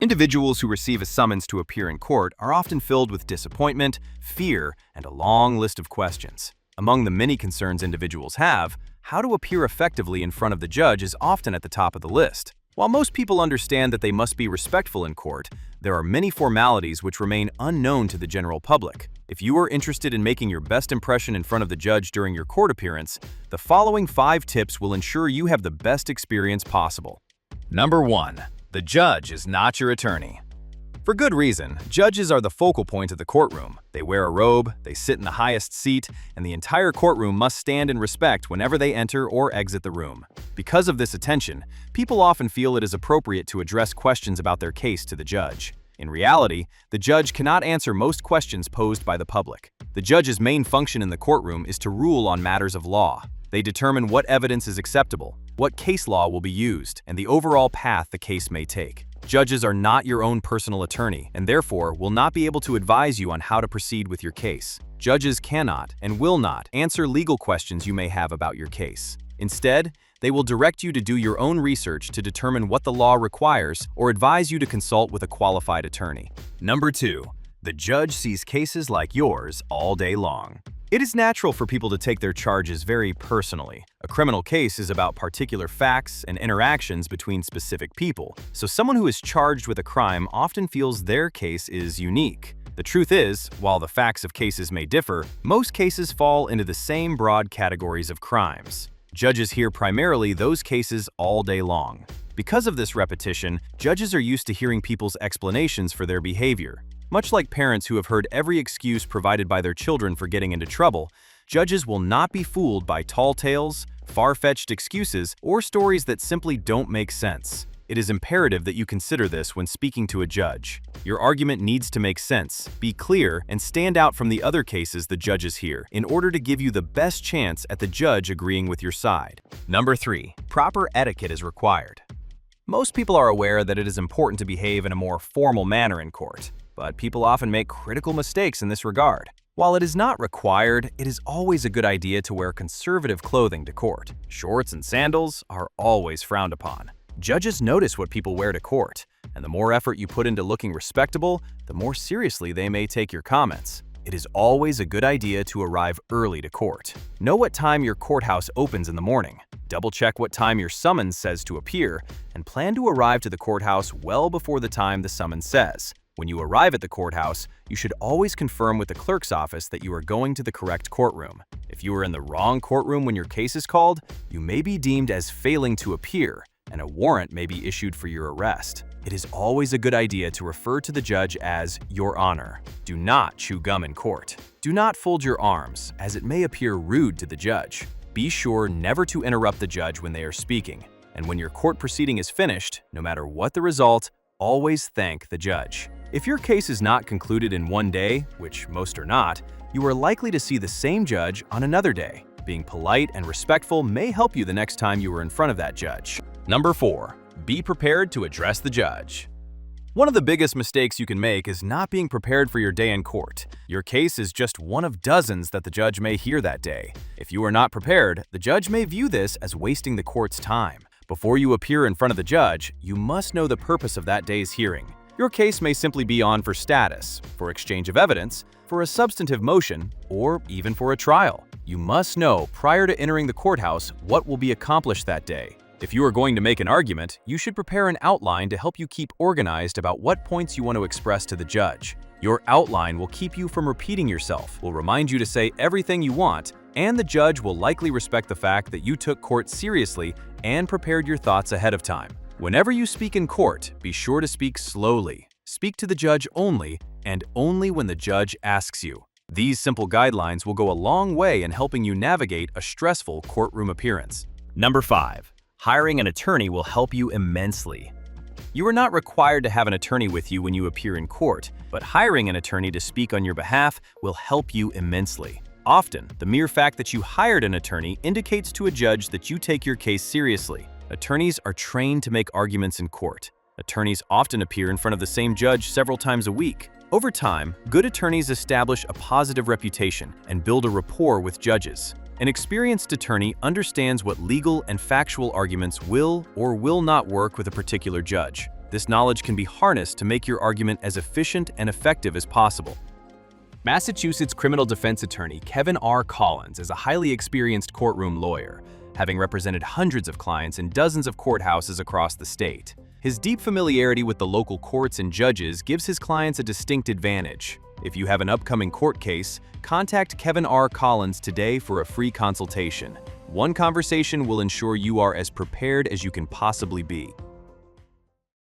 Individuals who receive a summons to appear in court are often filled with disappointment, fear, and a long list of questions. Among the many concerns individuals have, how to appear effectively in front of the judge is often at the top of the list. While most people understand that they must be respectful in court, there are many formalities which remain unknown to the general public. If you are interested in making your best impression in front of the judge during your court appearance, the following 5 tips will ensure you have the best experience possible. Number 1. The judge is not your attorney. For good reason, judges are the focal point of the courtroom. They wear a robe, they sit in the highest seat, and the entire courtroom must stand in respect whenever they enter or exit the room. Because of this attention, people often feel it is appropriate to address questions about their case to the judge. In reality, the judge cannot answer most questions posed by the public. The judge's main function in the courtroom is to rule on matters of law. They determine what evidence is acceptable, what case law will be used, and the overall path the case may take. Judges are not your own personal attorney and therefore will not be able to advise you on how to proceed with your case. Judges cannot and will not answer legal questions you may have about your case. Instead, they will direct you to do your own research to determine what the law requires or advise you to consult with a qualified attorney. Number 2. The judge sees cases like yours all day long. It is natural for people to take their charges very personally. A criminal case is about particular facts and interactions between specific people, so someone who is charged with a crime often feels their case is unique. The truth is, while the facts of cases may differ, most cases fall into the same broad categories of crimes. Judges hear primarily those cases all day long. Because of this repetition, judges are used to hearing people's explanations for their behavior. Much like parents who have heard every excuse provided by their children for getting into trouble, judges will not be fooled by tall tales, far-fetched excuses, or stories that simply don't make sense. It is imperative that you consider this when speaking to a judge. Your argument needs to make sense, be clear, and stand out from the other cases the judges hear in order to give you the best chance at the judge agreeing with your side. Number 3. Proper etiquette is required. Most people are aware that it is important to behave in a more formal manner in court, but people often make critical mistakes in this regard. While it is not required, it is always a good idea to wear conservative clothing to court. Shorts and sandals are always frowned upon. Judges notice what people wear to court, and the more effort you put into looking respectable, the more seriously they may take your comments. It is always a good idea to arrive early to court. Know what time your courthouse opens in the morning. Double-check what time your summons says to appear, and plan to arrive to the courthouse well before the time the summons says. When you arrive at the courthouse, you should always confirm with the clerk's office that you are going to the correct courtroom. If you are in the wrong courtroom when your case is called, you may be deemed as failing to appear, and a warrant may be issued for your arrest. It is always a good idea to refer to the judge as Your Honor. Do not chew gum in court. Do not fold your arms, as it may appear rude to the judge. Be sure never to interrupt the judge when they are speaking. And when your court proceeding is finished, no matter what the result, always thank the judge. If your case is not concluded in one day, which most are not, you are likely to see the same judge on another day. Being polite and respectful may help you the next time you are in front of that judge. Number 4. Be prepared to address the judge. One of the biggest mistakes you can make is not being prepared for your day in court. Your case is just one of dozens that the judge may hear that day. If you are not prepared, the judge may view this as wasting the court's time. Before you appear in front of the judge, you must know the purpose of that day's hearing. Your case may simply be on for status, for exchange of evidence, for a substantive motion, or even for a trial. You must know prior to entering the courthouse what will be accomplished that day. If you are going to make an argument, you should prepare an outline to help you keep organized about what points you want to express to the judge. Your outline will keep you from repeating yourself, will remind you to say everything you want, and the judge will likely respect the fact that you took court seriously and prepared your thoughts ahead of time. Whenever you speak in court, be sure to speak slowly. Speak to the judge only, and only when the judge asks you. These simple guidelines will go a long way in helping you navigate a stressful courtroom appearance. Number 5. Hiring an attorney will help you immensely. You are not required to have an attorney with you when you appear in court, but hiring an attorney to speak on your behalf will help you immensely. Often, the mere fact that you hired an attorney indicates to a judge that you take your case seriously. Attorneys are trained to make arguments in court. Attorneys often appear in front of the same judge several times a week. Over time, good attorneys establish a positive reputation and build a rapport with judges. An experienced attorney understands what legal and factual arguments will or will not work with a particular judge. This knowledge can be harnessed to make your argument as efficient and effective as possible. Massachusetts criminal defense attorney Kevin R. Collins is a highly experienced courtroom lawyer, having represented hundreds of clients in dozens of courthouses across the state. His deep familiarity with the local courts and judges gives his clients a distinct advantage. If you have an upcoming court case, contact Kevin R. Collins today for a free consultation. One conversation will ensure you are as prepared as you can possibly be.